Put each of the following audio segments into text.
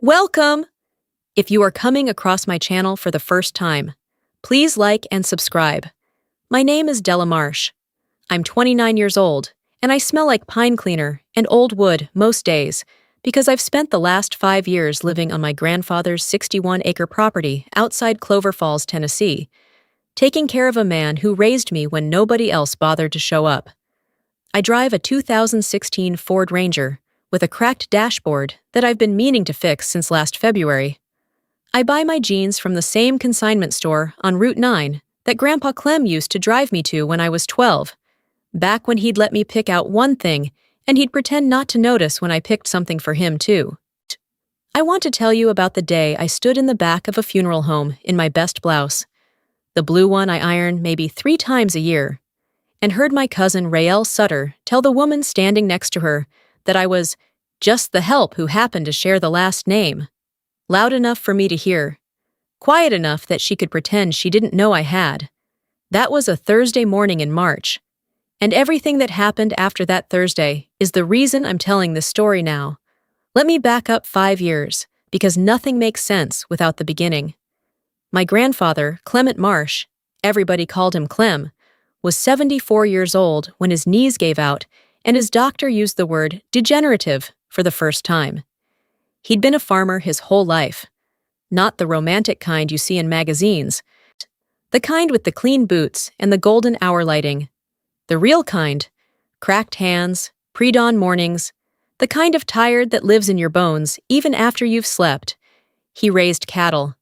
Welcome! If you are coming across my channel for the first time, please like and subscribe. My name is Della Marsh. I'm 29 years old, and I smell like pine cleaner and old wood most days because I've spent the last 5 years living on my grandfather's 61-acre property outside Clover Falls, Tennessee, taking care of a man who raised me when nobody else bothered to show up. I drive a 2016 Ford Ranger with a cracked dashboard that I've been meaning to fix since last February. I buy my jeans from the same consignment store on Route 9 that Grandpa Clem used to drive me to when I was 12, back when he'd let me pick out one thing and he'd pretend not to notice when I picked something for him too. I want to tell you about the day I stood in the back of a funeral home in my best blouse, the blue one I iron maybe 3 times a year, and heard my cousin Raelle Sutter tell the woman standing next to her that I was just the help who happened to share the last name, loud enough for me to hear, quiet enough that she could pretend she didn't know I had. That was a Thursday morning in March, and everything that happened after that Thursday is the reason I'm telling this story now. Let me back up 5 years, because nothing makes sense without the beginning. My grandfather, Clement Marsh, everybody called him Clem, was 74 years old when his knees gave out and his doctor used the word degenerative for the first time. He'd been a farmer his whole life, not the romantic kind you see in magazines, the kind with the clean boots and the golden hour lighting, the real kind, cracked hands, pre-dawn mornings, the kind of tired that lives in your bones even after you've slept. He raised cattle,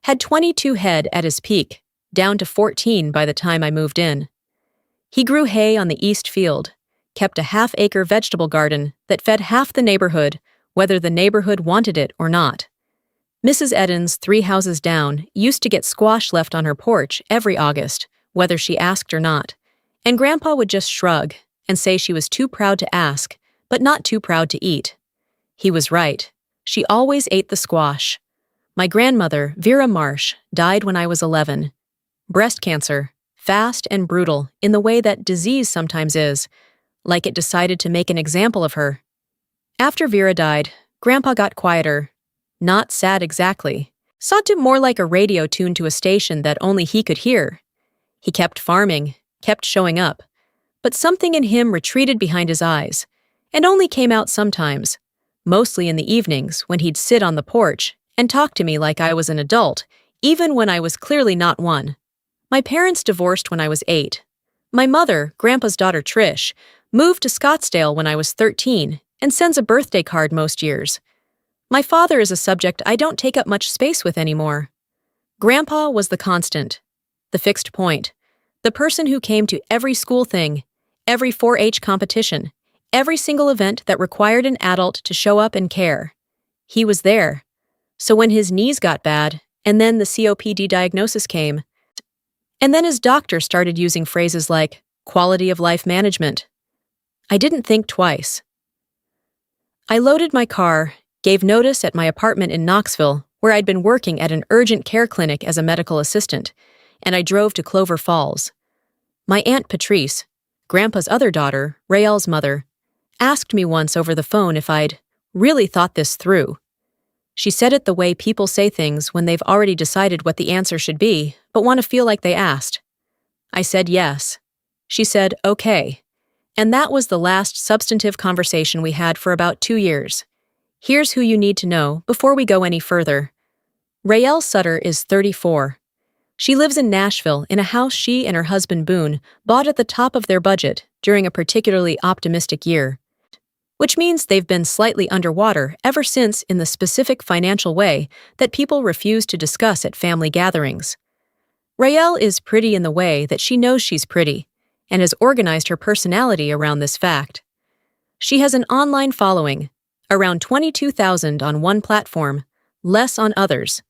had 22 head at his peak, down to 14 by the time I moved in. He grew hay on the east field, kept a half-acre vegetable garden that fed half the neighborhood, whether the neighborhood wanted it or not. Mrs. Eddens, 3 houses down, used to get squash left on her porch every August, whether she asked or not, and Grandpa would just shrug and say she was too proud to ask, but not too proud to eat. He was right. She always ate the squash. My grandmother, Vera Marsh, died when I was 11. Breast cancer, fast and brutal in the way that disease sometimes is, like it decided to make an example of her. After Vera died, Grandpa got quieter. Not sad exactly. Sounded more like a radio tuned to a station that only he could hear. He kept farming, kept showing up, but something in him retreated behind his eyes, and only came out sometimes, mostly in the evenings when he'd sit on the porch and talk to me like I was an adult, even when I was clearly not one. My parents divorced when I was 8. My mother, Grandpa's daughter Trish, moved to Scottsdale when I was 13 and sends a birthday card most years. My father is a subject I don't take up much space with anymore. Grandpa was the constant, the fixed point, the person who came to every school thing, every 4-H competition, every single event that required an adult to show up and care. He was there. So when his knees got bad, and then the COPD diagnosis came, and then his doctor started using phrases like quality of life management, I didn't think twice. I loaded my car, gave notice at my apartment in Knoxville, where I'd been working at an urgent care clinic as a medical assistant, and I drove to Clover Falls. My Aunt Patrice, Grandpa's other daughter, Raelle's mother, asked me once over the phone if I'd really thought this through. She said it the way people say things when they've already decided what the answer should be, but want to feel like they asked. I said yes. She said, okay. And that was the last substantive conversation we had for about 2 years. Here's who you need to know before we go any further. Raelle Sutter is 34. She lives in Nashville in a house she and her husband Boone bought at the top of their budget during a particularly optimistic year, which means they've been slightly underwater ever since in the specific financial way that people refuse to discuss at family gatherings. Raelle is pretty in the way that she knows she's pretty, and has organized her personality around this fact. She has an online following, around 22,000 on one platform, less on others,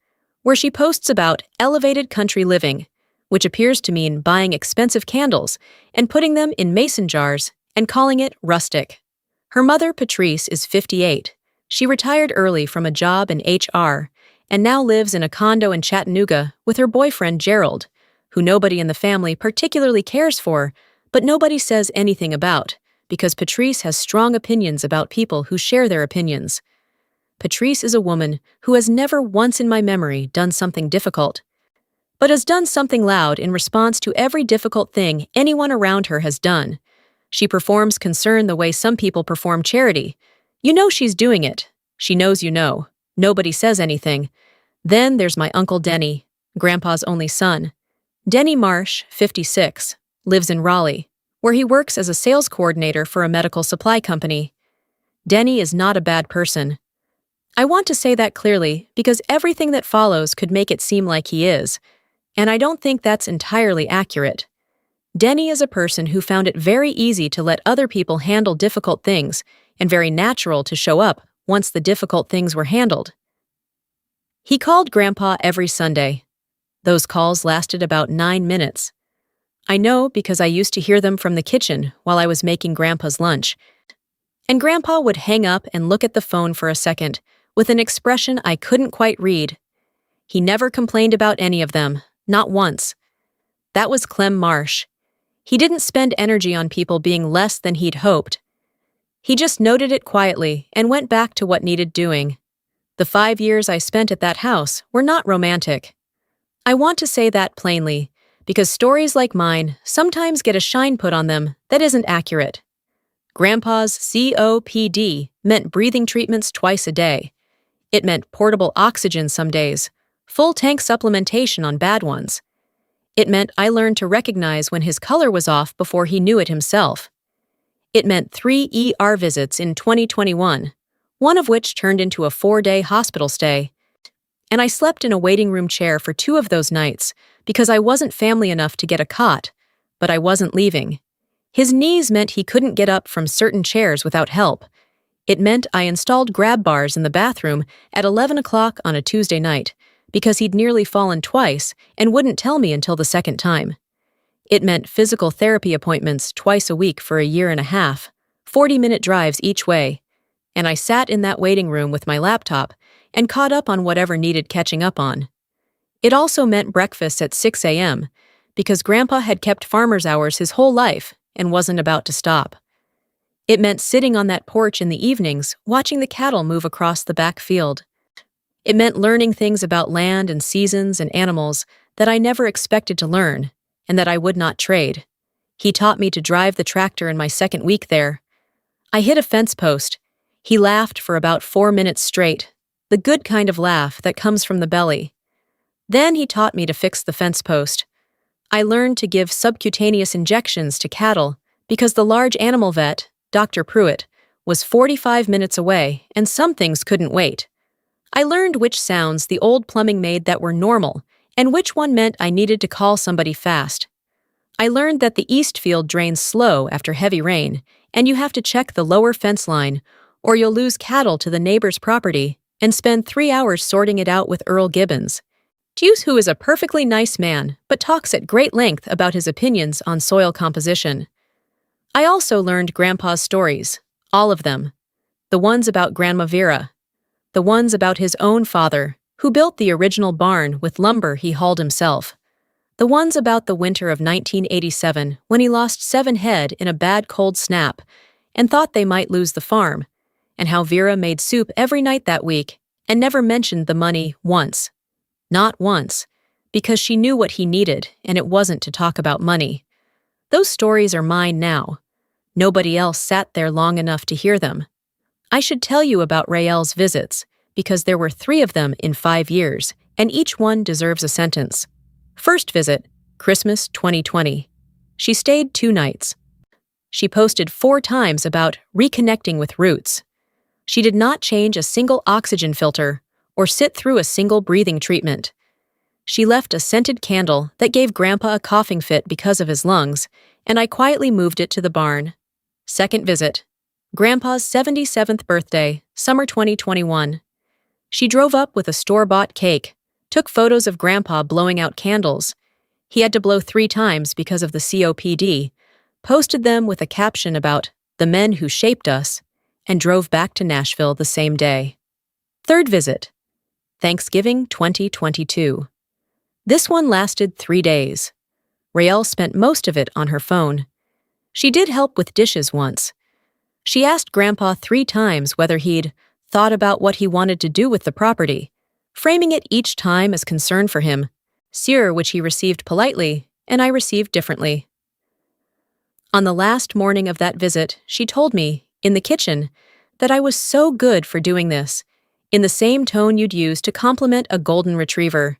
where she posts about elevated country living, which appears to mean buying expensive candles and putting them in mason jars and calling it rustic. Her mother, Patrice, is 58. She retired early from a job in HR and now lives in a condo in Chattanooga with her boyfriend, Gerald, who nobody in the family particularly cares for, but nobody says anything about, because Patrice has strong opinions about people who share their opinions. Patrice is a woman who has never once in my memory done something difficult, but has done something loud in response to every difficult thing anyone around her has done. She performs concern the way some people perform charity. You know she's doing it. She knows you know. Nobody says anything. Then there's my Uncle Denny, Grandpa's only son. Denny Marsh, 56, lives in Raleigh, where he works as a sales coordinator for a medical supply company. Denny is not a bad person. I want to say that clearly because everything that follows could make it seem like he is, and I don't think that's entirely accurate. Denny is a person who found it very easy to let other people handle difficult things and very natural to show up once the difficult things were handled. He called Grandpa every Sunday. Those calls lasted about 9 minutes. I know because I used to hear them from the kitchen while I was making Grandpa's lunch. And Grandpa would hang up and look at the phone for a second with an expression I couldn't quite read. He never complained about any of them, not once. That was Clem Marsh. He didn't spend energy on people being less than he'd hoped. He just noted it quietly and went back to what needed doing. The 5 years I spent at that house were not romantic. I want to say that plainly, because stories like mine sometimes get a shine put on them that isn't accurate. Grandpa's COPD meant breathing treatments twice a day. It meant portable oxygen some days, full tank supplementation on bad ones. It meant I learned to recognize when his color was off before he knew it himself. It meant 3 ER visits in 2021, one of which turned into a 4-day hospital stay. And I slept in a waiting room chair for 2 of those nights because I wasn't family enough to get a cot, but I wasn't leaving. His knees meant he couldn't get up from certain chairs without help. It meant I installed grab bars in the bathroom at 11 o'clock on a Tuesday night because he'd nearly fallen twice and wouldn't tell me until the second time. It meant physical therapy appointments twice a week for a year and a half, 40-minute drives each way, and I sat in that waiting room with my laptop and caught up on whatever needed catching up on. It also meant breakfast at 6 a.m. because Grandpa had kept farmer's hours his whole life and wasn't about to stop. It meant sitting on that porch in the evenings watching the cattle move across the back field. It meant learning things about land and seasons and animals that I never expected to learn and that I would not trade. He taught me to drive the tractor in my second week there. I hit a fence post. He laughed for about 4 minutes straight, the good kind of laugh that comes from the belly. Then he taught me to fix the fence post. I learned to give subcutaneous injections to cattle because the large animal vet, Dr. Pruitt, was 45 minutes away and some things couldn't wait. I learned which sounds the old plumbing made that were normal and which one meant I needed to call somebody fast. I learned that the east field drains slow after heavy rain and you have to check the lower fence line or you'll lose cattle to the neighbor's property and spend 3 hours sorting it out with Earl Gibbons, who is a perfectly nice man but talks at great length about his opinions on soil composition. I also learned Grandpa's stories, all of them. The ones about Grandma Vera. The ones about his own father, who built the original barn with lumber he hauled himself. The ones about the winter of 1987 when he lost 7 head in a bad cold snap and thought they might lose the farm, and how Vera made soup every night that week and never mentioned the money once. Not once, because she knew what he needed and it wasn't to talk about money. Those stories are mine now. Nobody else sat there long enough to hear them. I should tell you about Rael's visits, because there were 3 of them in 5 years, and each one deserves a sentence. First visit, Christmas 2020. She stayed 2 nights. She posted 4 times about reconnecting with roots. She did not change a single oxygen filter or sit through a single breathing treatment. She left a scented candle that gave Grandpa a coughing fit because of his lungs, and I quietly moved it to the barn. Second visit, Grandpa's 77th birthday, summer 2021. She drove up with a store-bought cake, took photos of Grandpa blowing out candles. He had to blow 3 times because of the COPD, posted them with a caption about the men who shaped us, and drove back to Nashville the same day. Third visit, Thanksgiving 2022. This one lasted 3 days. Rael spent most of it on her phone. She did help with dishes once. She asked Grandpa 3 times whether he'd thought about what he wanted to do with the property, framing it each time as concern for him, which he received politely, and I received differently. On the last morning of that visit, she told me, in the kitchen, that I was so good for doing this, in the same tone you'd use to compliment a golden retriever.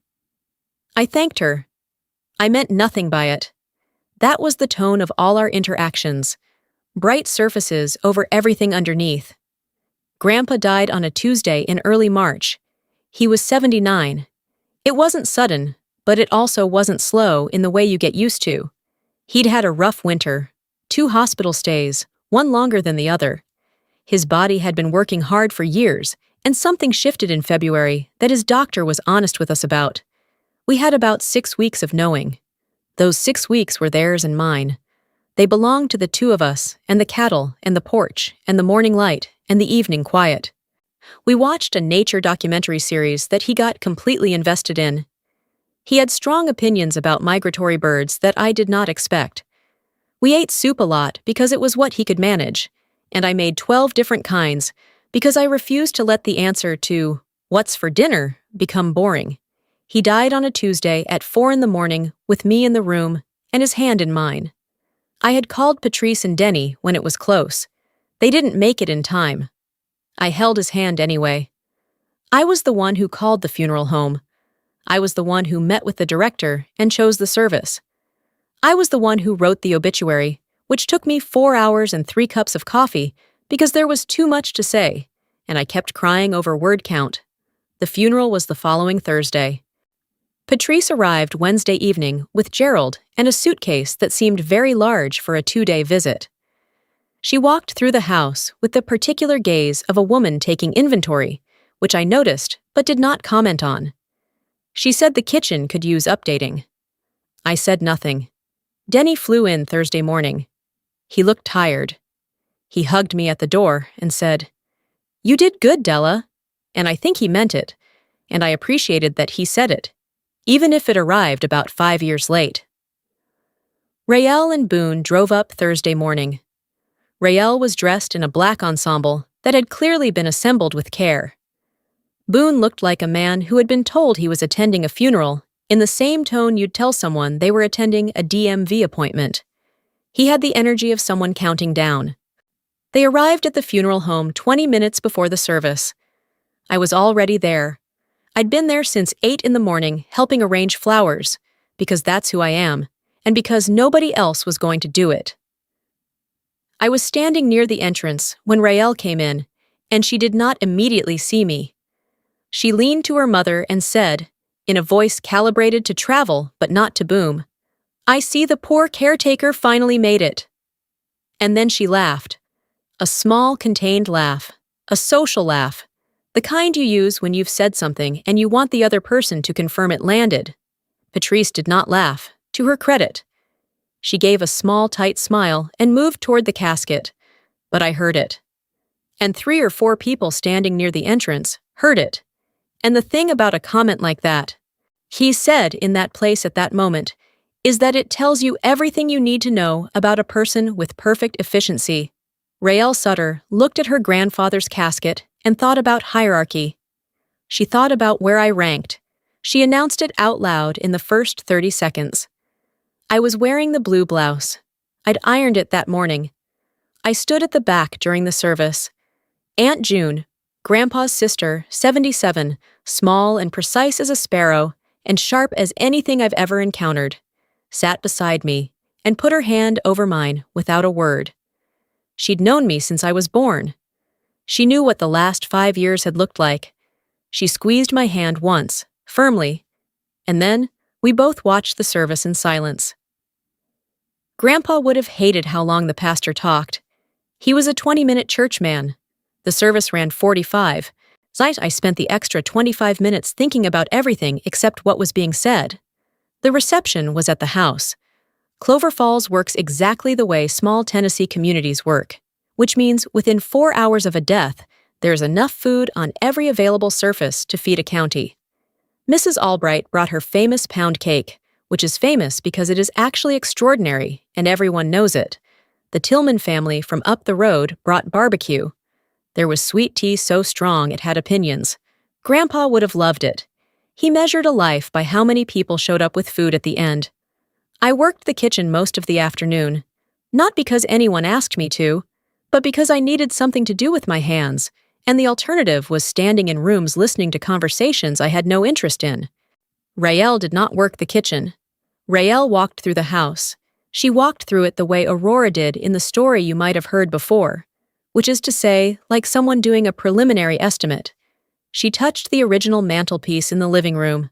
I thanked her. I meant nothing by it. That was the tone of all our interactions, bright surfaces over everything underneath. Grandpa died on a Tuesday in early March. He was 79. It wasn't sudden, but it also wasn't slow in the way you get used to. He'd had a rough winter, 2 hospital stays, one longer than the other. His body had been working hard for years, and something shifted in February that his doctor was honest with us about. We had about 6 weeks of knowing. Those 6 weeks were theirs and mine. They belonged to the 2 of us, and the cattle, and the porch, and the morning light, and the evening quiet. We watched a nature documentary series that he got completely invested in. He had strong opinions about migratory birds that I did not expect. We ate soup a lot because it was what he could manage, and I made 12 different kinds because I refused to let the answer to, "What's for dinner?" become boring. He died on a Tuesday at 4 in the morning with me in the room and his hand in mine. I had called Patrice and Denny when it was close. They didn't make it in time. I held his hand anyway. I was the one who called the funeral home. I was the one who met with the director and chose the service. I was the one who wrote the obituary, which took me 4 hours and 3 cups of coffee because there was too much to say, and I kept crying over word count. The funeral was the following Thursday. Patrice arrived Wednesday evening with Gerald and a suitcase that seemed very large for a 2-day visit. She walked through the house with the particular gaze of a woman taking inventory, which I noticed but did not comment on. She said the kitchen could use updating. I said nothing. Denny flew in Thursday morning. He looked tired. He hugged me at the door and said, "You did good, Della." And I think he meant it, and I appreciated that he said it, even if it arrived about 5 years late. Rael and Boone drove up Thursday morning. Rael was dressed in a black ensemble that had clearly been assembled with care. Boone looked like a man who had been told he was attending a funeral in the same tone you'd tell someone they were attending a DMV appointment. He had the energy of someone counting down. They arrived at the funeral home 20 minutes before the service. I was already there. I'd been there since 8 in the morning helping arrange flowers, because that's who I am, and because nobody else was going to do it. I was standing near the entrance when Rael came in, and she did not immediately see me. She leaned to her mother and said, in a voice calibrated to travel but not to boom, "I see the poor caretaker finally made it." And then she laughed. A small, contained laugh. A social laugh. The kind you use when you've said something and you want the other person to confirm it landed. Patrice did not laugh, to her credit. She gave a small, tight smile and moved toward the casket, but I heard it. And 3 or 4 people standing near the entrance heard it. And the thing about a comment like that, he said in that place at that moment, is that it tells you everything you need to know about a person with perfect efficiency. Rael Sutter looked at her grandfather's casket and thought about hierarchy. She thought about where I ranked. She announced it out loud in the first 30 seconds. I was wearing the blue blouse. I'd ironed it that morning. I stood at the back during the service. Aunt June, Grandpa's sister, 77, small and precise as a sparrow, and sharp as anything I've ever encountered, sat beside me and put her hand over mine without a word. She'd known me since I was born. She knew what the last 5 years had looked like. She squeezed my hand once, firmly, and then we both watched the service in silence. Grandpa would have hated how long the pastor talked. He was a 20-minute church man. The service ran 45. I spent the extra 25 minutes thinking about everything except what was being said. The reception was at the house. Clover Falls works exactly the way small Tennessee communities work, which means within 4 hours of a death, there's enough food on every available surface to feed a county. Mrs. Albright brought her famous pound cake, which is famous because it is actually extraordinary, and everyone knows it. The Tillman family from up the road brought barbecue. There was sweet tea so strong it had opinions. Grandpa would have loved it. He measured a life by how many people showed up with food at the end. I worked the kitchen most of the afternoon, not because anyone asked me to, but because I needed something to do with my hands, and the alternative was standing in rooms listening to conversations I had no interest in. Raelle did not work the kitchen. Raelle walked through the house. She walked through it the way Aurora did in the story you might have heard before, which is to say, like someone doing a preliminary estimate. She touched the original mantelpiece in the living room.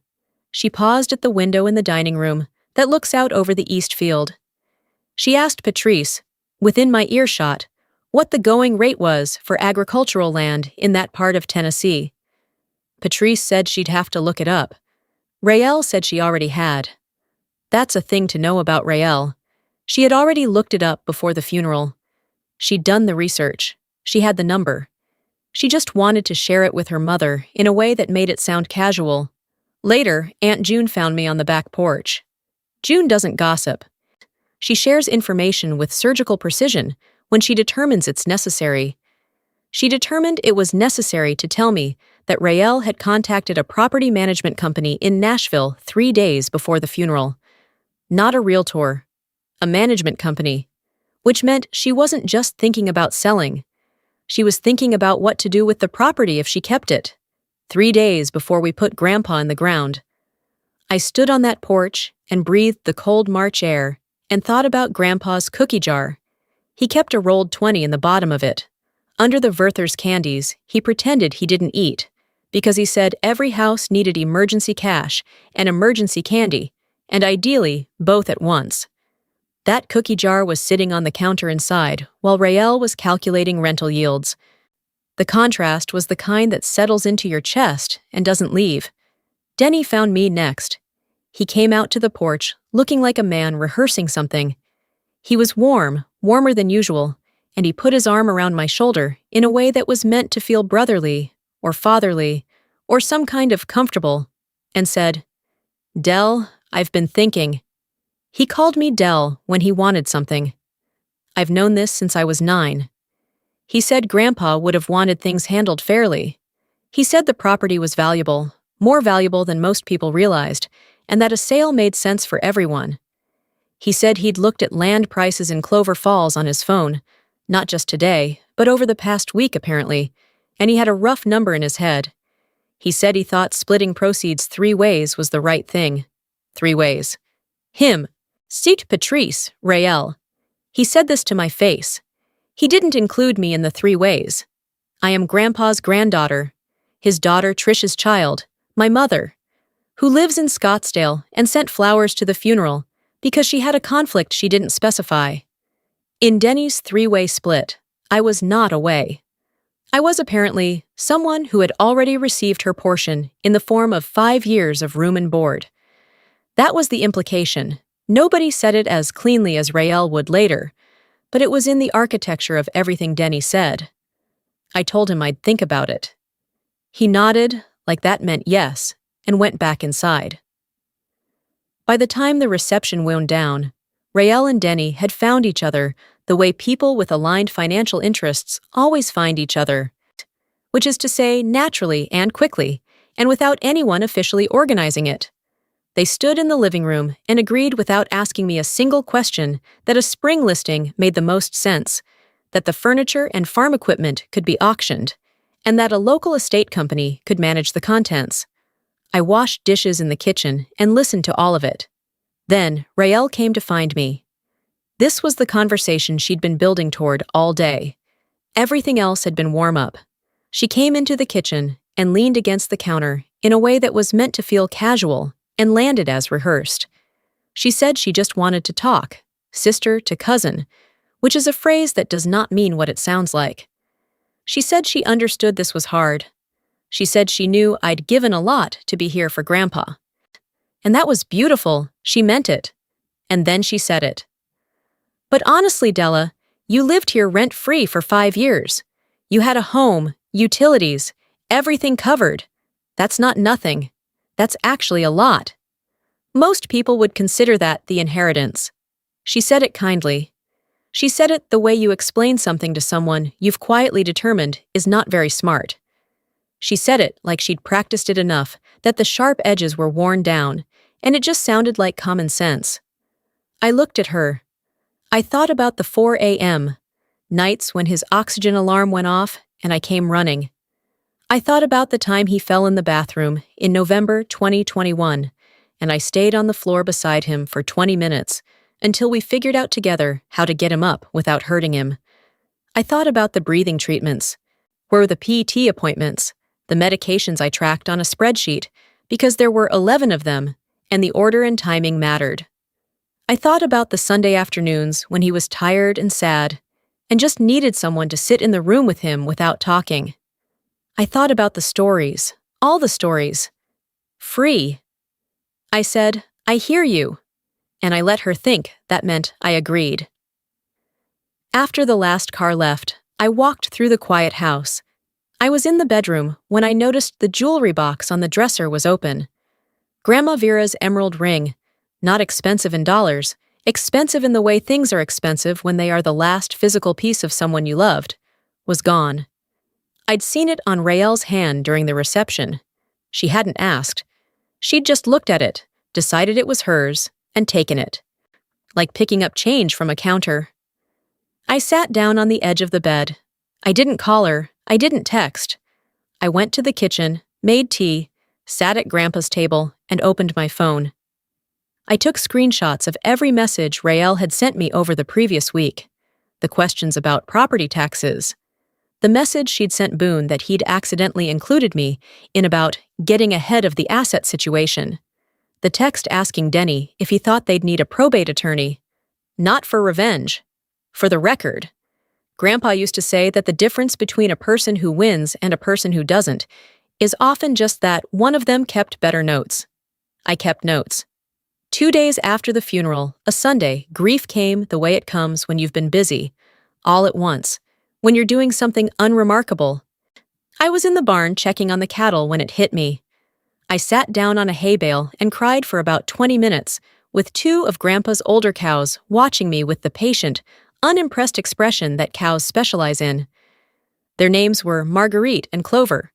She paused at the window in the dining room that looks out over the east field. She asked Patrice, within my earshot, what the going rate was for agricultural land in that part of Tennessee. Patrice said she'd have to look it up. Raelle said she already had. That's a thing to know about Raelle. She had already looked it up before the funeral. She'd done the research. She had the number. She just wanted to share it with her mother in a way that made it sound casual. Later, Aunt June found me on the back porch. June doesn't gossip. She shares information with surgical precision when she determines it's necessary. She determined it was necessary to tell me that Raelle had contacted a property management company in Nashville 3 days before the funeral. Not a realtor, a management company, which meant she wasn't just thinking about selling. She was thinking about what to do with the property if she kept it. 3 days before we put Grandpa in the ground. I stood on that porch and breathed the cold March air and thought about Grandpa's cookie jar. He kept a rolled 20 in the bottom of it. Under the Werther's candies, he pretended he didn't eat, because he said every house needed emergency cash and emergency candy, and ideally, both at once. That cookie jar was sitting on the counter inside, while Raelle was calculating rental yields. The contrast was the kind that settles into your chest and doesn't leave. Denny found me next. He came out to the porch, looking like a man rehearsing something. He was warm, warmer than usual, and he put his arm around my shoulder in a way that was meant to feel brotherly, or fatherly, or some kind of comfortable, and said, "Dell, I've been thinking." He called me Dell when he wanted something. I've known this since I was 9. He said Grandpa would have wanted things handled fairly. He said the property was valuable, more valuable than most people realized, and that a sale made sense for everyone. He said he'd looked at land prices in Clover Falls on his phone, not just today, but over the past week apparently, and he had a rough number in his head. He said he thought splitting proceeds 3 ways was the right thing. 3 ways. Him. Cite Patrice, Raelle. He said this to my face. He didn't include me in the 3 ways. I am Grandpa's granddaughter, his daughter Trish's child, my mother, who lives in Scottsdale and sent flowers to the funeral because she had a conflict she didn't specify. In Denny's 3-way split, I was not away. I was apparently someone who had already received her portion in the form of 5 years of room and board. That was the implication. Nobody said it as cleanly as Raelle would later, but it was in the architecture of everything Denny said. I told him I'd think about it. He nodded, like that meant yes, and went back inside. By the time the reception wound down, Raelle and Denny had found each other the way people with aligned financial interests always find each other, which is to say naturally and quickly, and without anyone officially organizing it. They stood in the living room and agreed without asking me a single question that a spring listing made the most sense, that the furniture and farm equipment could be auctioned, and that a local estate company could manage the contents. I washed dishes in the kitchen and listened to all of it. Then Raelle came to find me. This was the conversation she'd been building toward all day. Everything else had been warm-up. She came into the kitchen and leaned against the counter in a way that was meant to feel casual and landed as rehearsed. She said she just wanted to talk, sister to cousin, which is a phrase that does not mean what it sounds like. She said she understood this was hard. She said she knew I'd given a lot to be here for Grandpa. And that was beautiful, she meant it. And then she said it. But honestly, Della, you lived here rent-free for 5 years. You had a home, utilities, everything covered. That's not nothing. That's actually a lot. Most people would consider that the inheritance. She said it kindly. She said it the way you explain something to someone you've quietly determined is not very smart. She said it like she'd practiced it enough that the sharp edges were worn down, and it just sounded like common sense. I looked at her. I thought about the 4 a.m. nights when his oxygen alarm went off and I came running. I thought about the time he fell in the bathroom in November 2021, and I stayed on the floor beside him for 20 minutes until we figured out together how to get him up without hurting him. I thought about the breathing treatments, where the PT appointments, the medications I tracked on a spreadsheet because there were 11 of them, and the order and timing mattered. I thought about the Sunday afternoons when he was tired and sad and just needed someone to sit in the room with him without talking. I thought about the stories, all the stories. Free. I said, I hear you, and I let her think that meant I agreed. After the last car left, I walked through the quiet house. I was in the bedroom when I noticed the jewelry box on the dresser was open. Grandma Vera's emerald ring, not expensive in dollars, expensive in the way things are expensive when they are the last physical piece of someone you loved, was gone. I'd seen it on Rael's hand during the reception. She hadn't asked. She'd just looked at it, decided it was hers, and taken it. Like picking up change from a counter. I sat down on the edge of the bed. I didn't call her. I didn't text. I went to the kitchen, made tea, sat at Grandpa's table, and opened my phone. I took screenshots of every message Rael had sent me over the previous week. The questions about property taxes. The message she'd sent Boone that he'd accidentally included me in about getting ahead of the asset situation. The text asking Denny if he thought they'd need a probate attorney. Not for revenge. For the record. Grandpa used to say that the difference between a person who wins and a person who doesn't is often just that one of them kept better notes. I kept notes. 2 days after the funeral, a Sunday, grief came the way it comes when you've been busy, all at once, when you're doing something unremarkable. I was in the barn checking on the cattle when it hit me. I sat down on a hay bale and cried for about 20 minutes, with 2 of Grandpa's older cows watching me with the patient, unimpressed expression that cows specialize in. Their names were Marguerite and Clover.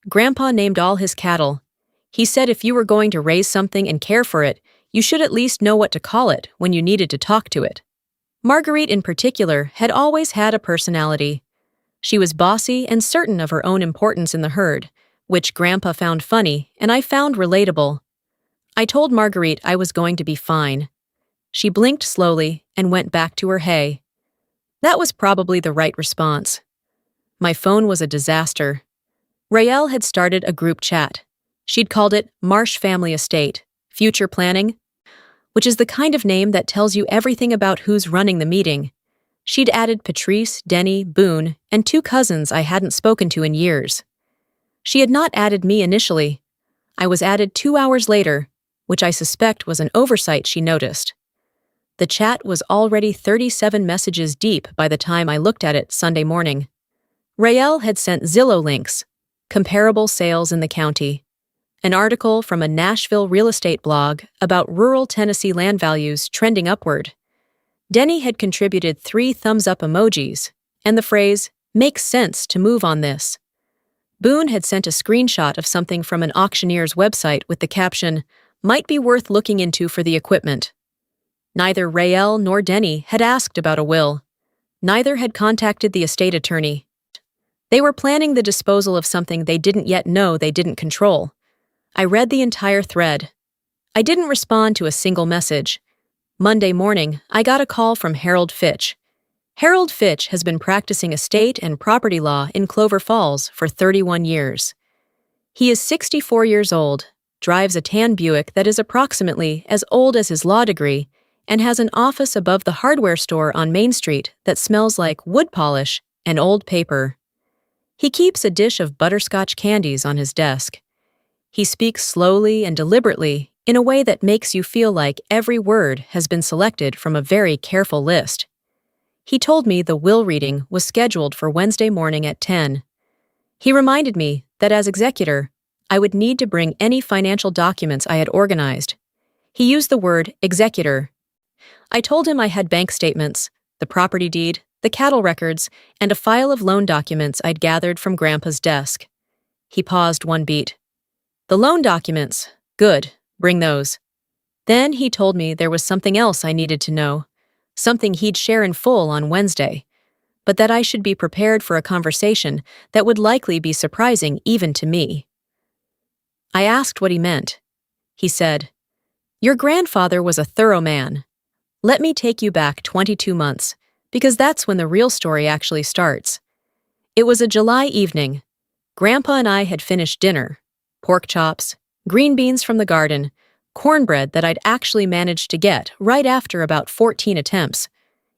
Grandpa named all his cattle. He said if you were going to raise something and care for it, you should at least know what to call it when you needed to talk to it. Marguerite in particular had always had a personality. She was bossy and certain of her own importance in the herd, which Grandpa found funny and I found relatable. I told Marguerite I was going to be fine. She blinked slowly and went back to her hay. That was probably the right response. My phone was a disaster. Rael had started a group chat. She'd called it Marsh Family Estate, Future Planning, which is the kind of name that tells you everything about who's running the meeting. She'd added Patrice, Denny, Boone, and 2 cousins I hadn't spoken to in years. She had not added me initially. I was added 2 hours later, which I suspect was an oversight she noticed. The chat was already 37 messages deep by the time I looked at it Sunday morning. Rael had sent Zillow links, comparable sales in the county, an article from a Nashville real estate blog about rural Tennessee land values trending upward. Denny had contributed 3 thumbs-up emojis, and the phrase, "makes sense to move on this." Boone had sent a screenshot of something from an auctioneer's website with the caption, "might be worth looking into for the equipment." Neither Rael nor Denny had asked about a will. Neither had contacted the estate attorney. They were planning the disposal of something they didn't yet know they didn't control. I read the entire thread. I didn't respond to a single message. Monday morning, I got a call from Harold Fitch. Harold Fitch has been practicing estate and property law in Clover Falls for 31 years. He is 64 years old, drives a tan Buick that is approximately as old as his law degree, and has an office above the hardware store on Main Street that smells like wood polish and old paper. He keeps a dish of butterscotch candies on his desk. He speaks slowly and deliberately in a way that makes you feel like every word has been selected from a very careful list. He told me the will reading was scheduled for Wednesday morning at 10. He reminded me that as executor, I would need to bring any financial documents I had organized. He used the word executor. I told him I had bank statements, the property deed, the cattle records, and a file of loan documents I'd gathered from Grandpa's desk. He paused one beat. The loan documents. Good. Bring those. Then he told me there was something else I needed to know, something he'd share in full on Wednesday, but that I should be prepared for a conversation that would likely be surprising even to me. I asked what he meant. He said, "Your grandfather was a thorough man. Let me take you back 22 months, because that's when the real story actually starts. It was a July evening. Grandpa and I had finished dinner. Pork chops, green beans from the garden, cornbread that I'd actually managed to get right after about 14 attempts,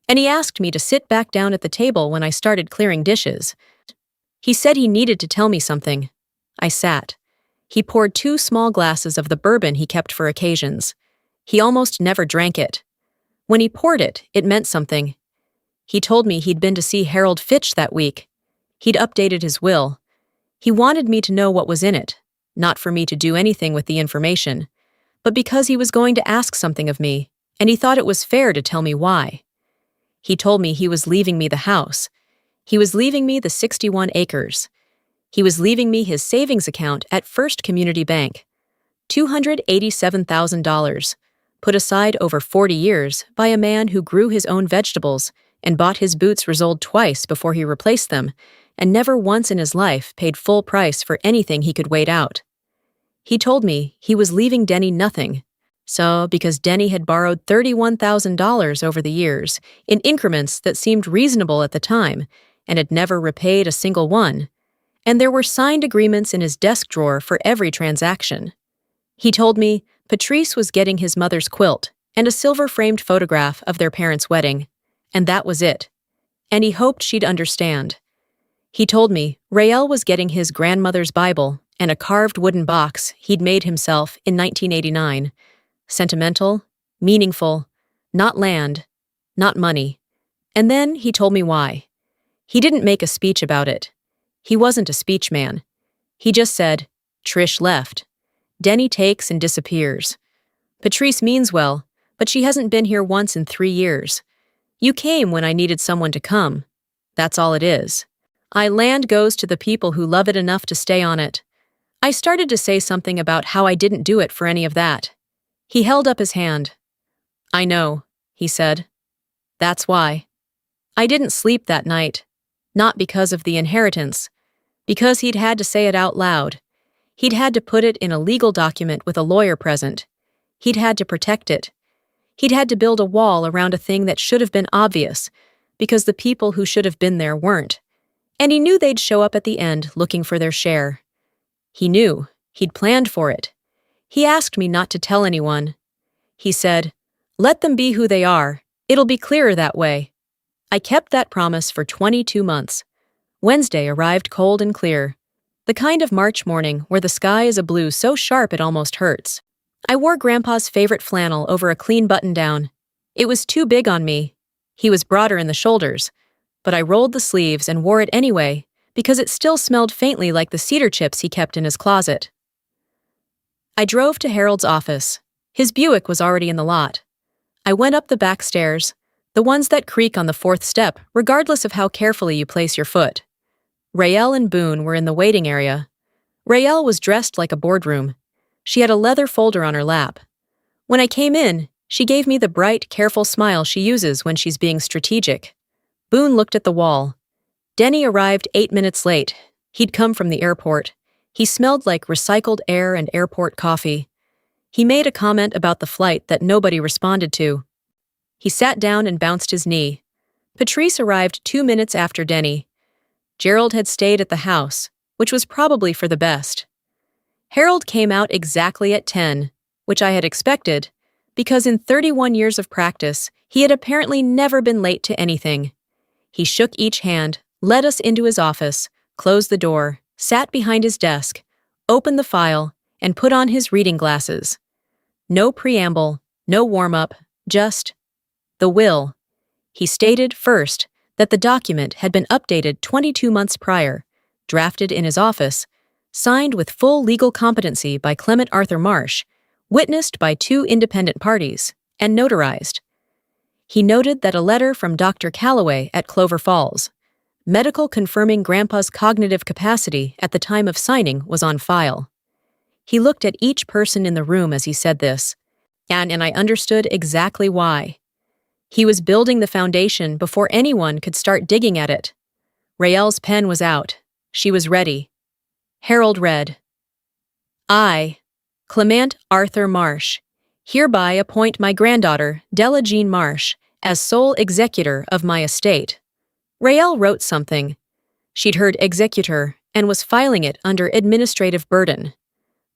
and he asked me to sit back down at the table when I started clearing dishes. He said he needed to tell me something. I sat. He poured 2 small glasses of the bourbon he kept for occasions. He almost never drank it. When he poured it, it meant something. He told me he'd been to see Harold Fitch that week. He'd updated his will. He wanted me to know what was in it, not for me to do anything with the information, but because he was going to ask something of me, and he thought it was fair to tell me why. He told me he was leaving me the house. He was leaving me the 61 acres. He was leaving me his savings account at First Community Bank, $287,000, put aside over 40 years by a man who grew his own vegetables and bought his boots resoled twice before he replaced them, and never once in his life paid full price for anything he could wait out. He told me he was leaving Denny nothing. So, because Denny had borrowed $31,000 over the years, in increments that seemed reasonable at the time, and had never repaid a single one, and there were signed agreements in his desk drawer for every transaction. He told me Patrice was getting his mother's quilt and a silver-framed photograph of their parents' wedding, and that was it. And he hoped she'd understand. He told me Rael was getting his grandmother's Bible and a carved wooden box he'd made himself in 1989. Sentimental, meaningful, not land, not money. And then he told me why. He didn't make a speech about it. He wasn't a speech man. He just said, "Trish left. Denny takes and disappears. Patrice means well, but she hasn't been here once in 3 years. You came when I needed someone to come. That's all it is. Land goes to the people who love it enough to stay on it." I started to say something about how I didn't do it for any of that. He held up his hand. "I know," he said. "That's why. I didn't sleep that night. Not because of the inheritance. Because he'd had to say it out loud. He'd had to put it in a legal document with a lawyer present. He'd had to protect it. He'd had to build a wall around a thing that should have been obvious, because the people who should have been there weren't. And he knew they'd show up at the end looking for their share. He knew. He'd planned for it. He asked me not to tell anyone. He said, "Let them be who they are. It'll be clearer that way." I kept that promise for 22 months. Wednesday arrived cold and clear. The kind of March morning where the sky is a blue so sharp it almost hurts. I wore Grandpa's favorite flannel over a clean button-down. It was too big on me. He was broader in the shoulders, but I rolled the sleeves and wore it anyway because it still smelled faintly like the cedar chips he kept in his closet. I drove to Harold's office. His Buick was already in the lot. I went up the back stairs, the ones that creak on the 4th step, regardless of how carefully you place your foot. Rael and Boone were in the waiting area. Rael was dressed like a boardroom. She had a leather folder on her lap. When I came in, she gave me the bright, careful smile she uses when she's being strategic. Boone looked at the wall. Denny arrived 8 minutes late. He'd come from the airport. He smelled like recycled air and airport coffee. He made a comment about the flight that nobody responded to. He sat down and bounced his knee. Patrice arrived 2 minutes after Denny. Gerald had stayed at the house, which was probably for the best. Harold came out exactly at 10, which I had expected, because in 31 years of practice, he had apparently never been late to anything. He shook each hand, led us into his office, closed the door, sat behind his desk, opened the file, and put on his reading glasses. No preamble, no warm-up, just the will. He stated first that the document had been updated 22 months prior, drafted in his office, signed with full legal competency by Clement Arthur Marsh, witnessed by 2 independent parties, and notarized. He noted that a letter from Dr. Calloway at Clover Falls, medical confirming Grandpa's cognitive capacity at the time of signing, was on file. He looked at each person in the room as he said this, and I understood exactly why. He was building the foundation before anyone could start digging at it. Rael's pen was out. She was ready. Harold read, I, Clement Arthur Marsh, hereby appoint my granddaughter, Della Jean Marsh, as sole executor of my estate. Rael wrote something. She'd heard executor and was filing it under administrative burden.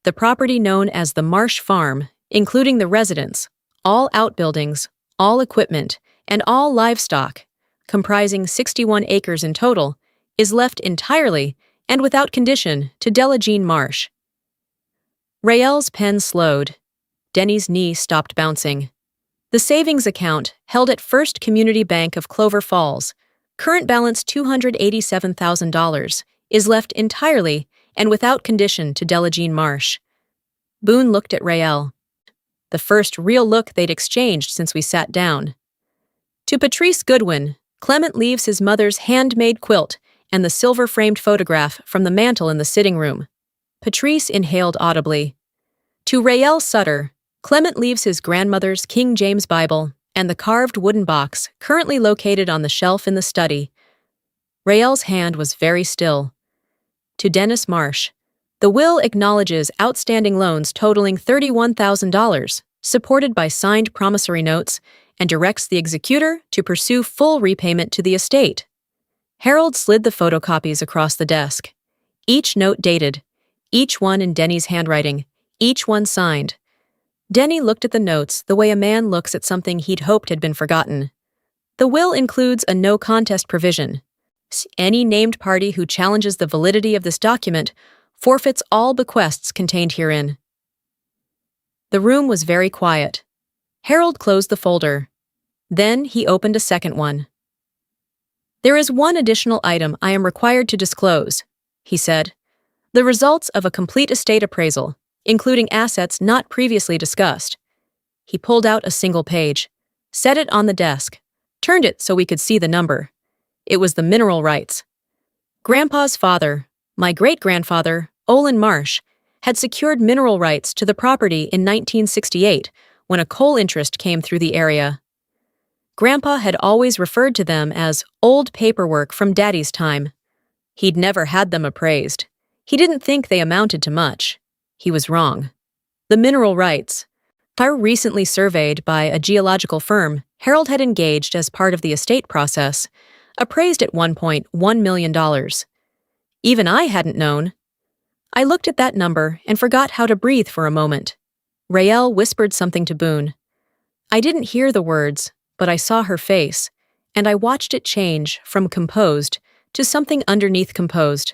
The property known as the Marsh Farm, including the residence, all outbuildings, all equipment, and all livestock, comprising 61 acres in total, is left entirely and without condition to Della Jean Marsh. Rael's pen slowed. Denny's knee stopped bouncing. The savings account, held at First Community Bank of Clover Falls, current balance $287,000, is left entirely and without condition to Della Jean Marsh. Boone looked at Rael. The first real look they'd exchanged since we sat down. To Patrice Goodwin, Clement leaves his mother's handmade quilt and the silver-framed photograph from the mantel in the sitting room. Patrice inhaled audibly. To Rael Sutter, Clement leaves his grandmother's King James Bible and the carved wooden box currently located on the shelf in the study. Rael's hand was very still. To Dennis Marsh, the will acknowledges outstanding loans totaling $31,000, supported by signed promissory notes, and directs the executor to pursue full repayment to the estate. Harold slid the photocopies across the desk. Each note dated, each one in Denny's handwriting, each one signed. Denny looked at the notes the way a man looks at something he'd hoped had been forgotten. The will includes a no-contest provision. Any named party who challenges the validity of this document forfeits all bequests contained herein. The room was very quiet. Harold closed the folder. Then he opened a second one. There is one additional item I am required to disclose, he said. The results of a complete estate appraisal, including assets not previously discussed. He pulled out a single page, set it on the desk, turned it so we could see the number. It was the mineral rights. Grandpa's father, my great-grandfather, Olin Marsh, had secured mineral rights to the property in 1968 when a coal interest came through the area. Grandpa had always referred to them as old paperwork from Daddy's time. He'd never had them appraised. He didn't think they amounted to much. He was wrong. The mineral rights are recently surveyed by a geological firm Harold had engaged as part of the estate process, appraised at $1.1 million. Even I hadn't known. I looked at that number and forgot how to breathe for a moment. Rael whispered something to Boone. I didn't hear the words, but I saw her face, and I watched it change from composed to something underneath composed.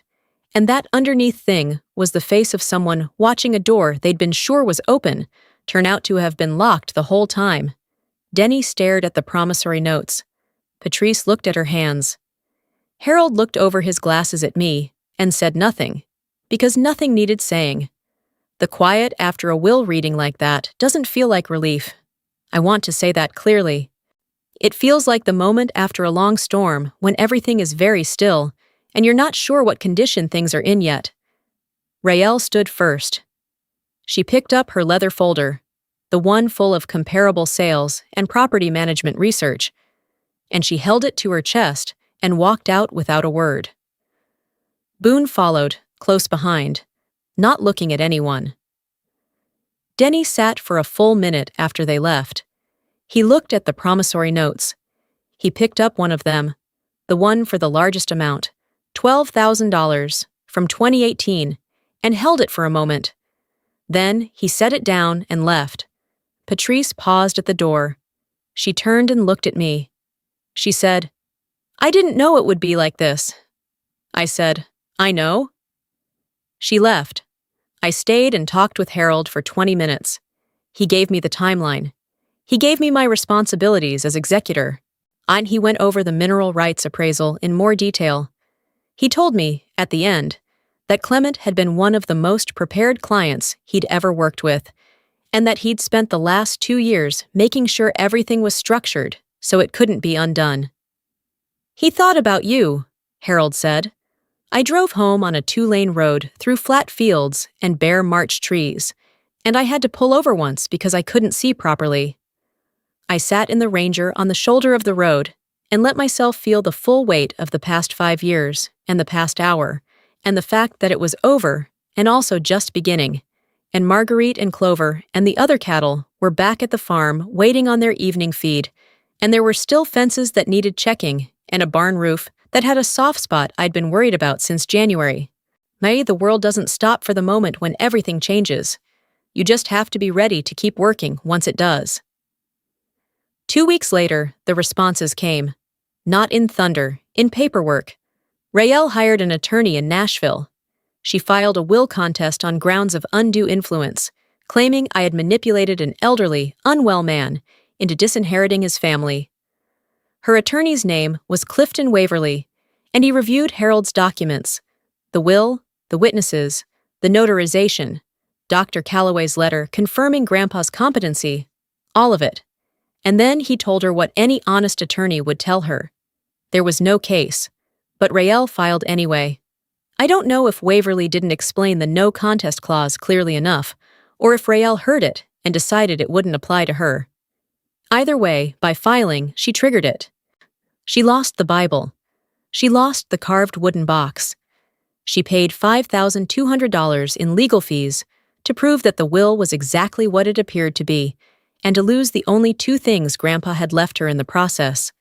And that underneath thing was the face of someone watching a door they'd been sure was open turn out to have been locked the whole time. Denny stared at the promissory notes. Patrice looked at her hands. Harold looked over his glasses at me and said nothing, because nothing needed saying. The quiet after a will reading like that doesn't feel like relief. I want to say that clearly. It feels like the moment after a long storm when everything is very still and you're not sure what condition things are in yet. Rael stood first. She picked up her leather folder, the one full of comparable sales and property management research, and she held it to her chest and walked out without a word. Boone followed, close behind, not looking at anyone. Denny sat for a full minute after they left. He looked at the promissory notes. He picked up one of them, the one for the largest amount, $12,000, from 2018, and held it for a moment. Then he set it down and left. Patrice paused at the door. She turned and looked at me. She said, I didn't know it would be like this. I said, I know. She left. I stayed and talked with Harold for 20 minutes. He gave me the timeline. He gave me my responsibilities as executor. And he went over the mineral rights appraisal in more detail. He told me, at the end, that Clement had been one of the most prepared clients he'd ever worked with, and that he'd spent the last 2 years making sure everything was structured so it couldn't be undone. "He thought about you," Harold said. "I drove home on a 2-lane road through flat fields and bare March trees, and I had to pull over once because I couldn't see properly. I sat in the Ranger on the shoulder of the road and let myself feel the full weight of the past 5 years and the past hour, and the fact that it was over and also just beginning, and Marguerite and Clover and the other cattle were back at the farm waiting on their evening feed, and there were still fences that needed checking and a barn roof that had a soft spot I'd been worried about since January. Maybe the world doesn't stop for the moment when everything changes. You just have to be ready to keep working once it does." 2 weeks later, the responses came. Not in thunder, in paperwork. Raelle hired an attorney in Nashville. She filed a will contest on grounds of undue influence, claiming I had manipulated an elderly, unwell man into disinheriting his family. Her attorney's name was Clifton Waverly, and he reviewed Harold's documents: the will, the witnesses, the notarization, Dr. Calloway's letter confirming Grandpa's competency, all of it. And then he told her what any honest attorney would tell her. There was no case, but Raelle filed anyway. I don't know if Waverly didn't explain the no contest clause clearly enough, or if Raelle heard it and decided it wouldn't apply to her. Either way, by filing, she triggered it. She lost the Bible. She lost the carved wooden box. She paid $5,200 in legal fees to prove that the will was exactly what it appeared to be, and to lose the only 2 things Grandpa had left her in the process.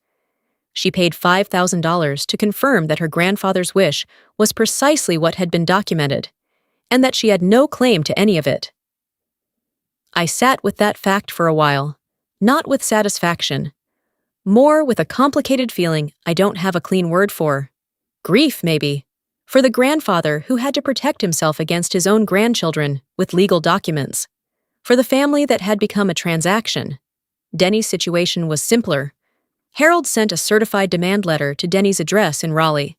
She paid $5,000 to confirm that her grandfather's wish was precisely what had been documented, and that she had no claim to any of it. I sat with that fact for a while, not with satisfaction, more with a complicated feeling I don't have a clean word for. Grief, maybe, for the grandfather who had to protect himself against his own grandchildren with legal documents, for the family that had become a transaction. Denny's situation was simpler. Harold sent a certified demand letter to Denny's address in Raleigh,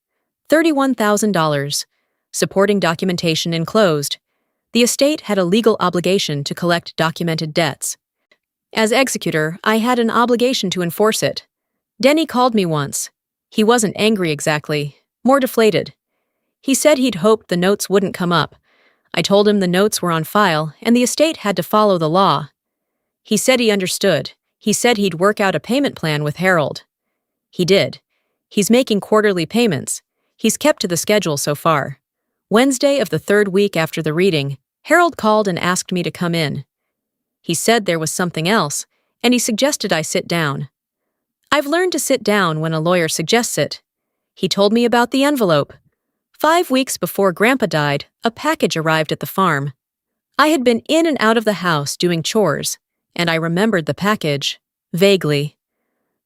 $31,000, supporting documentation enclosed. The estate had a legal obligation to collect documented debts. As executor, I had an obligation to enforce it. Denny called me once. He wasn't angry exactly, more deflated. He said he'd hoped the notes wouldn't come up. I told him the notes were on file and the estate had to follow the law. He said he understood. He said he'd work out a payment plan with Harold. He did. He's making quarterly payments. He's kept to the schedule so far. Wednesday of the 3rd week after the reading, Harold called and asked me to come in. He said there was something else, and he suggested I sit down. I've learned to sit down when a lawyer suggests it. He told me about the envelope. 5 weeks before Grandpa died, a package arrived at the farm. I had been in and out of the house doing chores, and I remembered the package, vaguely.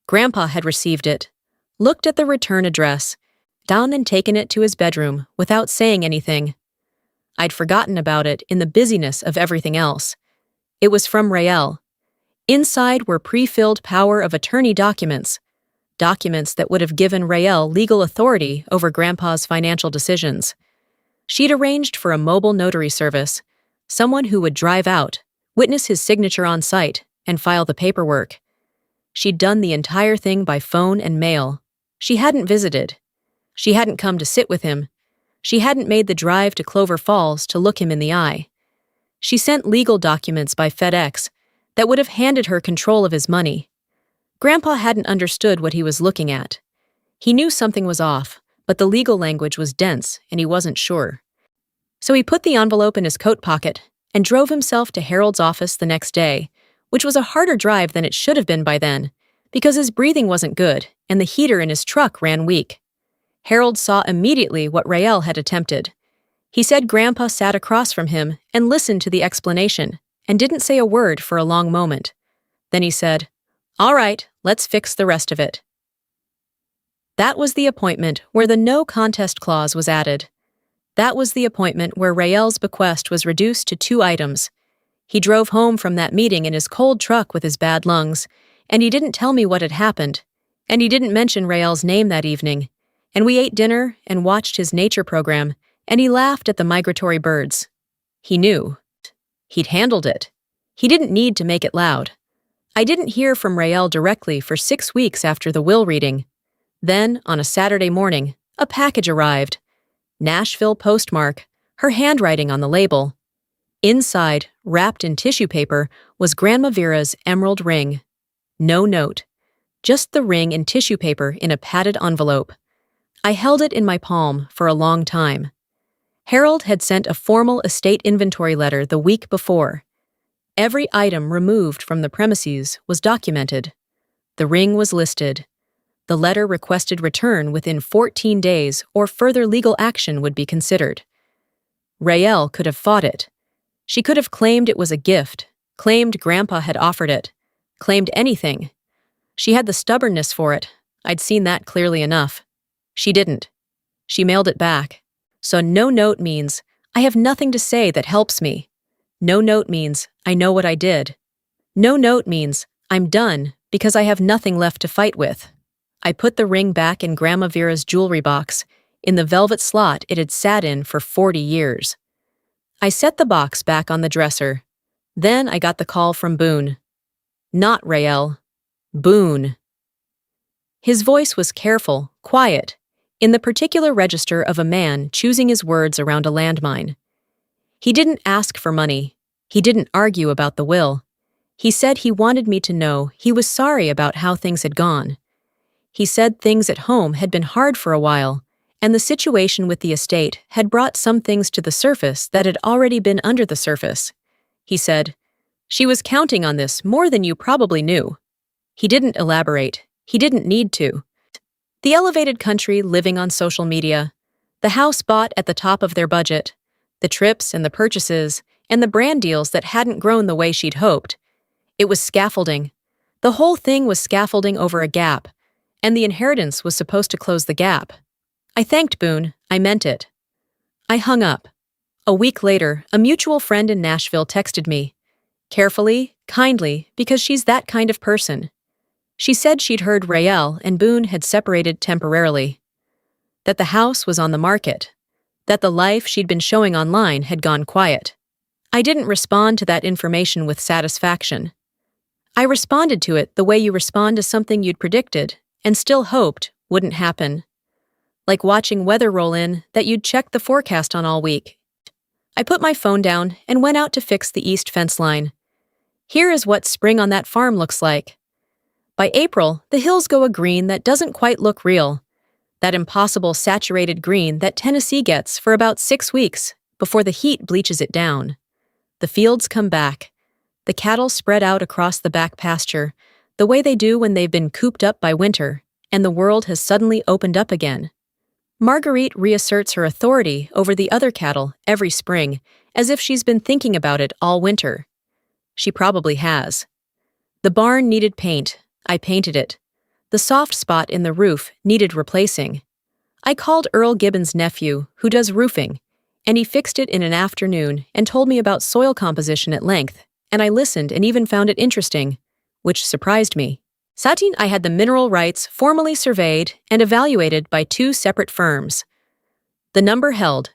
Grandpa had received it, looked at the return address, down and taken it to his bedroom without saying anything. I'd forgotten about it in the busyness of everything else. It was from Raelle. Inside were pre-filled power of attorney documents that would have given Raelle legal authority over Grandpa's financial decisions. She'd arranged for a mobile notary service, someone who would drive out, witness his signature on site, and file the paperwork. She'd done the entire thing by phone and mail. She hadn't visited. She hadn't come to sit with him. She hadn't made the drive to Clover Falls to look him in the eye. She sent legal documents by FedEx that would have handed her control of his money. Grandpa hadn't understood what he was looking at. He knew something was off, but the legal language was dense and he wasn't sure. So he put the envelope in his coat pocket and drove himself to Harold's office the next day, which was a harder drive than it should have been by then, because his breathing wasn't good and the heater in his truck ran weak. Harold saw immediately what Raelle had attempted. He said Grandpa sat across from him and listened to the explanation and didn't say a word for a long moment. Then he said, "All right, let's fix the rest of it." That was the appointment where the no contest clause was added. That was the appointment where Raelle's bequest was reduced to 2 items. He drove home from that meeting in his cold truck with his bad lungs, and he didn't tell me what had happened, and he didn't mention Raelle's name that evening, and we ate dinner and watched his nature program, and he laughed at the migratory birds. He knew. He'd handled it. He didn't need to make it loud. I didn't hear from Rael directly for 6 weeks after the will reading. Then, on a Saturday morning, a package arrived. Nashville postmark, her handwriting on the label. Inside, wrapped in tissue paper, was Grandma Vera's emerald ring. No note. Just the ring in tissue paper in a padded envelope. I held it in my palm for a long time. Harold had sent a formal estate inventory letter the week before. Every item removed from the premises was documented. The ring was listed. The letter requested return within 14 days or further legal action would be considered. Rael could have fought it. She could have claimed it was a gift, claimed Grandpa had offered it, claimed anything. She had the stubbornness for it. I'd seen that clearly enough. She didn't. She mailed it back. So no note means, I have nothing to say that helps me. No note means, I know what I did. No note means, I'm done because I have nothing left to fight with. I put the ring back in Grandma Vera's jewelry box, in the velvet slot it had sat in for 40 years. I set the box back on the dresser. Then I got the call from Boone. Not Rael. Boone. His voice was careful, quiet, in the particular register of a man choosing his words around a landmine. He didn't ask for money. He didn't argue about the will. He said he wanted me to know he was sorry about how things had gone. He said things at home had been hard for a while, and the situation with the estate had brought some things to the surface that had already been under the surface. He said, "She was counting on this more than you probably knew." He didn't elaborate. He didn't need to. The elevated country living on social media, the house bought at the top of their budget, the trips and the purchases, and the brand deals that hadn't grown the way she'd hoped. It was scaffolding. The whole thing was scaffolding over a gap, and the inheritance was supposed to close the gap. I thanked Boone. I meant it. I hung up. A week later, a mutual friend in Nashville texted me. Carefully, kindly, because she's that kind of person. She said she'd heard Rael and Boone had separated temporarily. That the house was on the market. That the life she'd been showing online had gone quiet. I didn't respond to that information with satisfaction. I responded to it the way you respond to something you'd predicted and still hoped wouldn't happen. Like watching weather roll in that you'd checked the forecast on all week. I put my phone down and went out to fix the east fence line. Here is what spring on that farm looks like. By April, the hills go a green that doesn't quite look real. That impossible saturated green that Tennessee gets for about 6 weeks before the heat bleaches it down. The fields come back. The cattle spread out across the back pasture, the way they do when they've been cooped up by winter, and the world has suddenly opened up again. Marguerite reasserts her authority over the other cattle every spring, as if she's been thinking about it all winter. She probably has. The barn needed paint. I painted it. The soft spot in the roof needed replacing. I called Earl Gibbons' nephew, who does roofing, and he fixed it in an afternoon and told me about soil composition at length, and I listened and even found it interesting, which surprised me. Satin, I had the mineral rights formally surveyed and evaluated by 2 separate firms. The number held.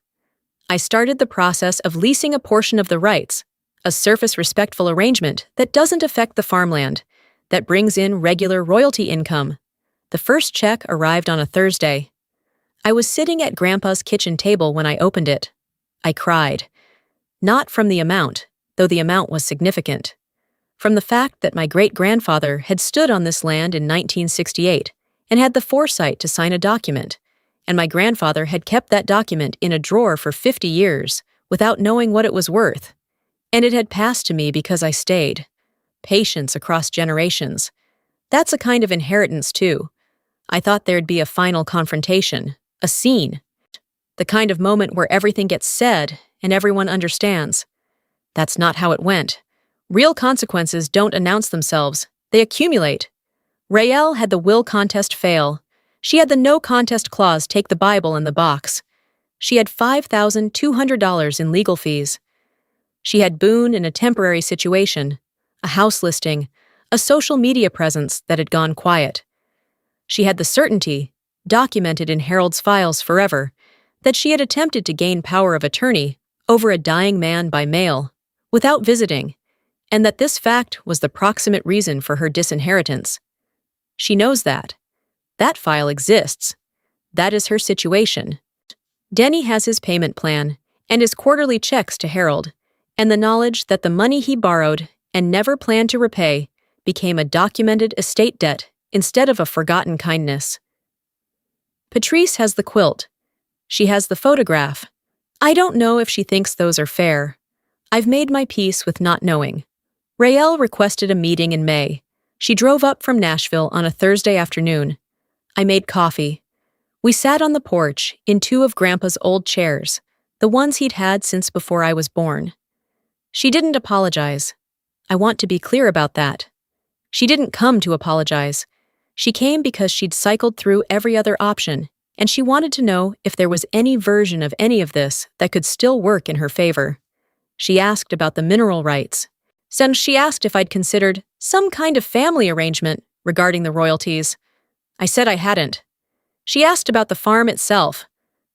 I started the process of leasing a portion of the rights, a surface-respectful arrangement that doesn't affect the farmland, that brings in regular royalty income. The first check arrived on a Thursday. I was sitting at Grandpa's kitchen table when I opened it. I cried. Not from the amount, though the amount was significant. From the fact that my great-grandfather had stood on this land in 1968 and had the foresight to sign a document, and my grandfather had kept that document in a drawer for 50 years without knowing what it was worth. And it had passed to me because I stayed. Patience across generations. That's a kind of inheritance, too. I thought there'd be a final confrontation, a scene. The kind of moment where everything gets said and everyone understands. That's not how it went. Real consequences don't announce themselves. They accumulate. Rael had the will contest fail. She had the no contest clause take the Bible in the box. She had $5,200 in legal fees. She had Boone in a temporary situation, a house listing, a social media presence that had gone quiet. She had the certainty, documented in Harold's files forever, that she had attempted to gain power of attorney over a dying man by mail, without visiting, and that this fact was the proximate reason for her disinheritance. She knows that. That file exists. That is her situation. Denny has his payment plan and his quarterly checks to Harold, and the knowledge that the money he borrowed and never planned to repay became a documented estate debt instead of a forgotten kindness. Patrice has the quilt. She has the photograph. I don't know if she thinks those are fair. I've made my peace with not knowing. Raelle requested a meeting in May. She drove up from Nashville on a Thursday afternoon. I made coffee. We sat on the porch in two of Grandpa's old chairs, the ones he'd had since before I was born. She didn't apologize. I want to be clear about that. She didn't come to apologize. She came because she'd cycled through every other option, and she wanted to know if there was any version of any of this that could still work in her favor. She asked about the mineral rights. Then she asked if I'd considered some kind of family arrangement regarding the royalties. I said I hadn't. She asked about the farm itself,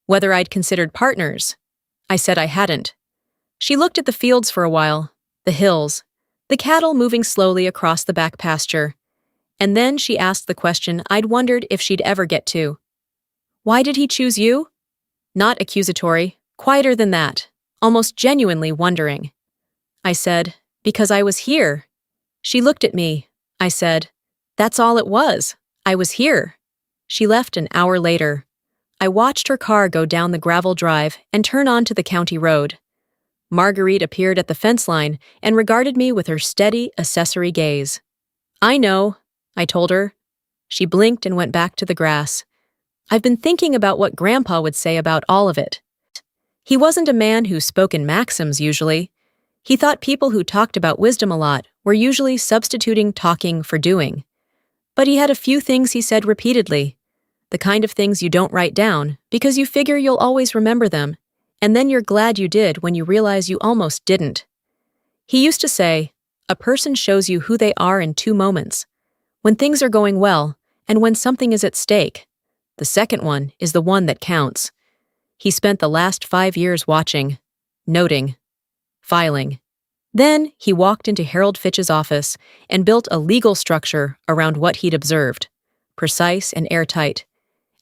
whether I'd considered partners. I said I hadn't. She looked at the fields for a while, the hills, the cattle moving slowly across the back pasture, and then she asked the question I'd wondered if she'd ever get to. Why did he choose you? Not accusatory, quieter than that, almost genuinely wondering. I said, because I was here. She looked at me. I said, that's all it was. I was here. She left an hour later. I watched her car go down the gravel drive and turn onto the county road. Marguerite appeared at the fence line and regarded me with her steady, accessory gaze. I know, I told her. She blinked and went back to the grass. I've been thinking about what Grandpa would say about all of it. He wasn't a man who spoke in maxims usually. He thought people who talked about wisdom a lot were usually substituting talking for doing. But he had a few things he said repeatedly, the kind of things you don't write down because you figure you'll always remember them, and then you're glad you did when you realize you almost didn't. He used to say, a person shows you who they are in 2 moments, when things are going well and when something is at stake. The second one is the one that counts. He spent the last 5 years watching, noting, filing. Then he walked into Harold Fitch's office and built a legal structure around what he'd observed, precise and airtight.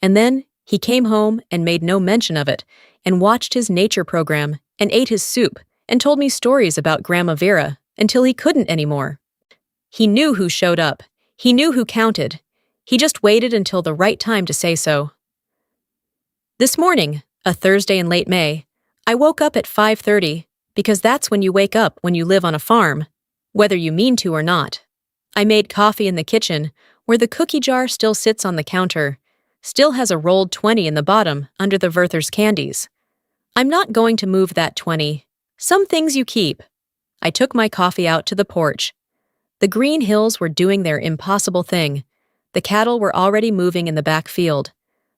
And then he came home and made no mention of it and watched his nature program and ate his soup and told me stories about Grandma Vera until he couldn't anymore. He knew who showed up. He knew who counted. He just waited until the right time to say so. This morning, a Thursday in late May, I woke up at 5:30 because that's when you wake up when you live on a farm, whether you mean to or not. I made coffee in the kitchen, where the cookie jar still sits on the counter, still has a rolled 20 in the bottom under the Werther's candies. I'm not going to move that 20. Some things you keep. I took my coffee out to the porch. The green hills were doing their impossible thing. The cattle were already moving in the back field.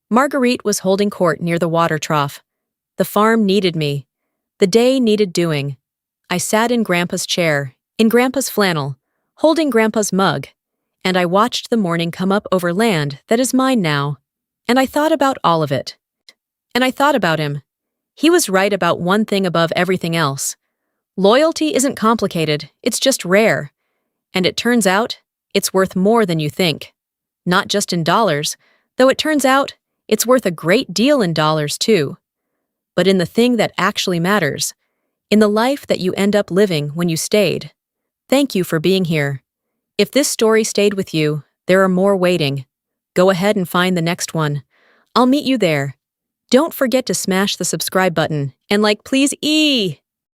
Marguerite was holding court near the water trough. The farm needed me. The day needed doing. I sat in Grandpa's chair, in Grandpa's flannel, holding Grandpa's mug, and I watched the morning come up over land that is mine now. And I thought about all of it. And I thought about him. He was right about one thing above everything else. Loyalty isn't complicated, it's just rare. And it turns out, it's worth more than you think. Not just in dollars, though it turns out, it's worth a great deal in dollars too. But in the thing that actually matters, in the life that you end up living when you stayed. Thank you for being here. If this story stayed with you, there are more waiting. Go ahead and find the next one. I'll meet you there. Don't forget to smash the subscribe button and please.